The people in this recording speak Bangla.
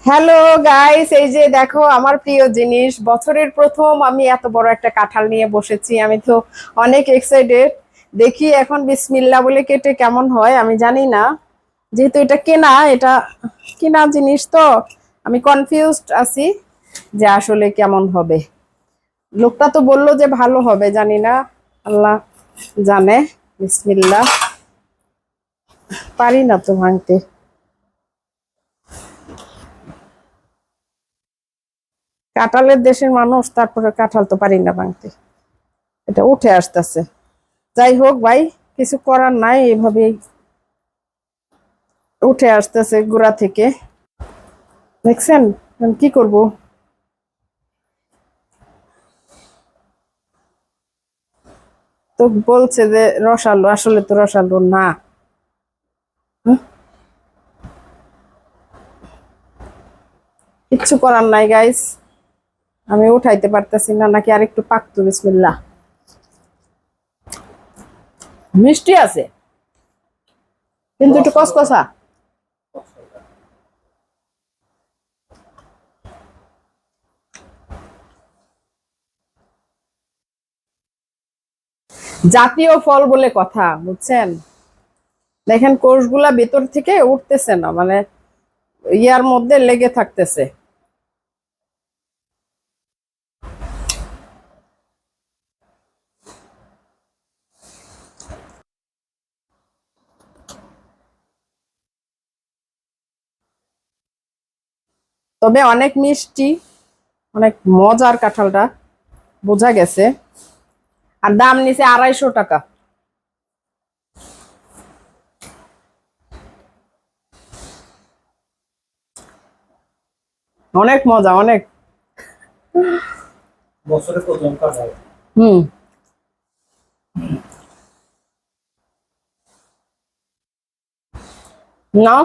হ্যালো গাইস, এই যে দেখো আমার প্রিয় জিনিস, বছরের প্রথম আমি এত বড় একটা কাঁঠাল নিয়ে বসেছি। আমি তো অনেক এক্সাইটেড। দেখি এখন বিসমিল্লাহ বলে কেটে কেমন হয় আমি জানি না, যেহেতু এটা কেনা, এটা কেনা জিনিস তো আমি কনফিউজড আছি যে আসলে কেমন হবে। লোকটা তো বললো যে ভালো হবে, জানি না, আল্লাহ জানে। বিসমিল্লাহ। পারি না তো ভাঙতে। কাঁঠালের দেশের মানুষ, তারপরে কাঁঠাল তো পারি না ভাঙতে। এটা উঠে আসতেছে। যাই হোক ভাই, কিছু করার নাই, এভাবেই উঠে আসতেছে গোড়া থেকে। দেখছেন? এখন কি করব? তো বলছে যে রসালো, আসলে তো রসালো না। হুম, কিচ্ছু করার নাই গাইস, আমি উঠাইতে পারতেছি না। নাকি আরেকটু পাকতো? বিসমিল্লাহ। মিষ্টি আছে কিন্তু একটু কসকসা। জাতীয় ফল বলে কথা, বুঝছেন? দেখেন কোষগুলা ভেতর থেকে উঠতেছে না, মানে ইয়ার মধ্যে লেগে থাকতেছে। তবে অনেক মিষ্টি, অনেক মজার কাঁঠালটা, বোঝা গেছে। আর দাম নিছে 250 টাকা। অনেক মজা, অনেক। বছরের প্রথম কাঁঠাল। হুম। না,